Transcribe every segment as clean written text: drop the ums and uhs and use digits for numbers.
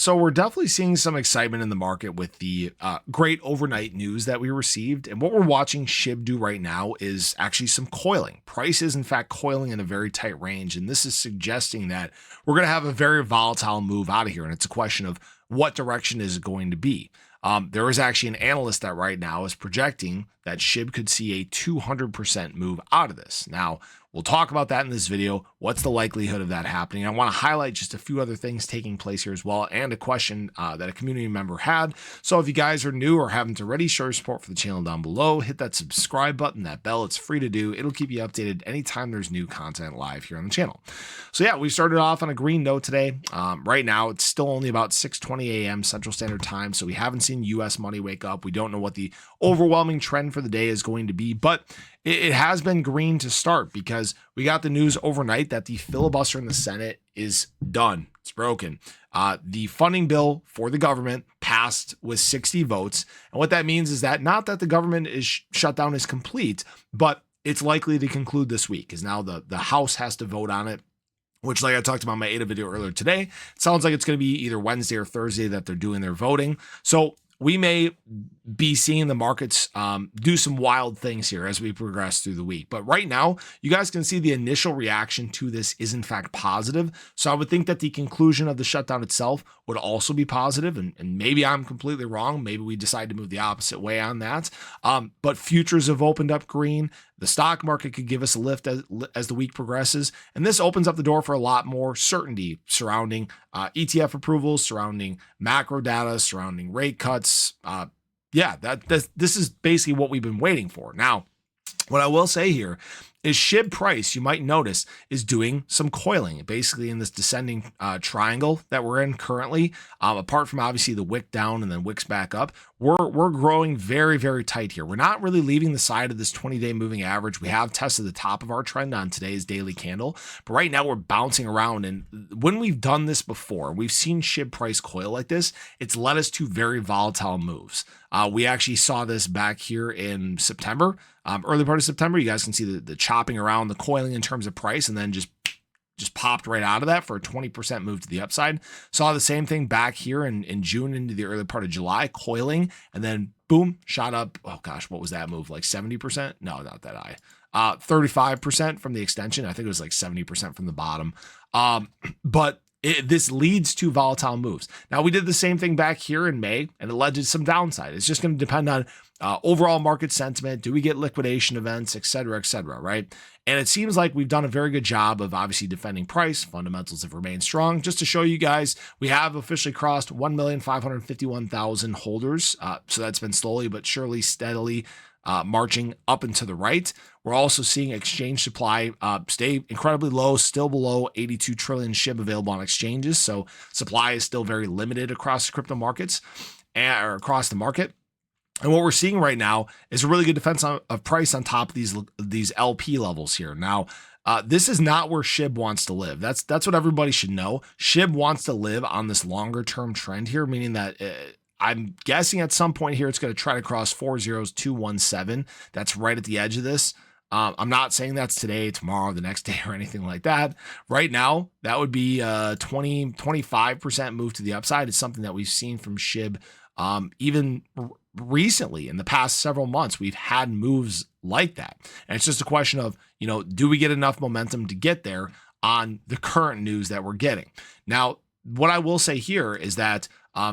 So we're definitely seeing some excitement in the market with the great overnight news that we received. And what we're watching Shib do right now is actually some coiling. Price is in fact coiling in a very tight range. And this is suggesting that we're going to have a very volatile move out of here. And it's a question of what direction is it going to be. There is actually an analyst that right now is projecting that Shib could see a 200% move out of this. Now, we'll talk about that in this video. What's the likelihood of that happening? I want to highlight just a few other things taking place here as well, and a question that a community member had. So if you guys are new or haven't already, show your support for the channel down below. Hit that subscribe button, that bell. It's free to do. It'll keep you updated anytime there's new content live here on the channel. So yeah, we started off on a green note today. Right now, it's still only about 6:20 a.m. Central Standard Time, so we haven't seen U.S. money wake up. We don't know what the overwhelming trend for the day is going to be, but it has been green to start because we got the news overnight that the filibuster in the Senate is done. It's broken. The funding bill for the government passed with 60 votes. And what that means is that not that the government is shut down is complete, but it's likely to conclude this week, because now the House has to vote on it, which, like I talked about in my ADA video earlier today, it sounds like it's going to be either Wednesday or Thursday that they're doing their voting. So we may be seeing the markets do some wild things here as we progress through the week. But right now, you guys can see the initial reaction to this is in fact positive. So I would think that the conclusion of the shutdown itself would also be positive. And maybe I'm completely wrong. Maybe we decide to move the opposite way on that. But futures have opened up green. The stock market could give us a lift as the week progresses. And this opens up the door for a lot more certainty surrounding ETF approvals, surrounding macro data, surrounding rate cuts. This is basically what we've been waiting for. Now, what I will say here is Shib price, you might notice, is doing some coiling, basically in this descending triangle that we're in currently. Apart from obviously the wick down and then wicks back up, we're growing very, very tight here. We're not really leaving the side of this 20-day moving average. We have tested the top of our trend on today's daily candle, but right now we're bouncing around. And when we've done this before, we've seen Shib price coil like this, it's led us to very volatile moves. We actually saw this back here in September, early part of September. You guys can see the chopping around, the coiling in terms of price, and then just popped right out of that for a 20% move to the upside. Saw the same thing back here in June into the early part of July, coiling, and then boom, shot up. Oh gosh, what was that move? Like 70%? No, not that high. 35% from the extension. I think it was like 70% from the bottom. But this leads to volatile moves. Now, we did the same thing back here in May, and it led to some downside. It's just going to depend on overall market sentiment. Do we get liquidation events, et cetera, right? And it seems like we've done a very good job of obviously defending price. Fundamentals have remained strong. Just to show you guys, we have officially crossed 1,551,000 holders. So that's been slowly but surely, steadily marching up and to the right. We're also seeing exchange supply stay incredibly low, still below 82 trillion Shib available on exchanges. So supply is still very limited across the crypto markets or across the market. And what we're seeing right now is a really good defense of price on top of these LP levels here. Now, this is not where Shib wants to live. That's what everybody should know. Shib wants to live on this longer term trend here, meaning that I'm guessing at some point here, it's going to try to cross 40217. That's right at the edge of this. I'm not saying that's today, tomorrow, the next day, or anything like that. Right now, that would be a 25% move to the upside. It's something that we've seen from Shib even recently. In the past several months, we've had moves like that. And it's just a question of, do we get enough momentum to get there on the current news that we're getting? Now, what I will say here is that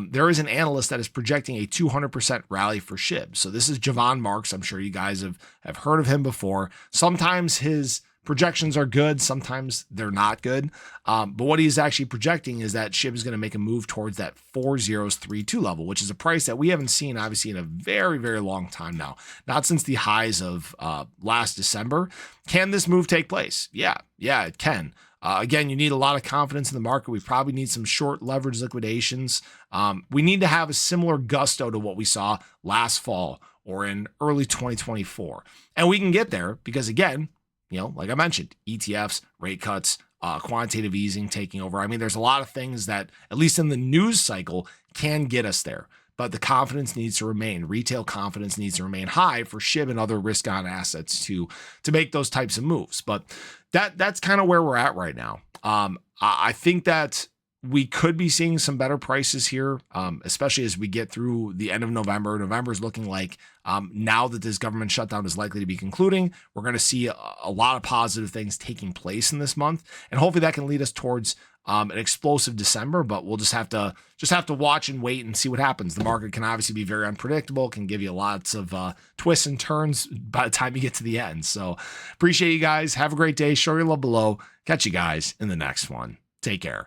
there is an analyst that is projecting a 200% rally for Shib. So this is Javon Marks. I'm sure you guys have heard of him before. Sometimes his projections are good, sometimes they're not good. But what he's actually projecting is that Shib is going to make a move towards that 4032 level, which is a price that we haven't seen obviously in a very, very long time now. Not since the highs of last December. Can this move take place? Yeah, it can. Again, you need a lot of confidence in the market. We probably need some short leverage liquidations. We need to have a similar gusto to what we saw last fall or in early 2024. And we can get there because, again, like I mentioned, ETFs, rate cuts, quantitative easing taking over. I mean, there's a lot of things that, at least in the news cycle, can get us there. But the confidence needs to remain. Retail confidence needs to remain high for Shib and other risk-on assets to make those types of moves. But that's kind of where we're at right now. I think that we could be seeing some better prices here, especially as we get through the end of November. November is looking like now that this government shutdown is likely to be concluding, we're going to see a lot of positive things taking place in this month, and hopefully that can lead us towards an explosive December. But we'll just have to watch and wait and see what happens. The market can obviously be very unpredictable, can give you lots of twists and turns by the time you get to the end. So appreciate you guys. Have a great day. Show your love below. Catch you guys in the next one. Take care.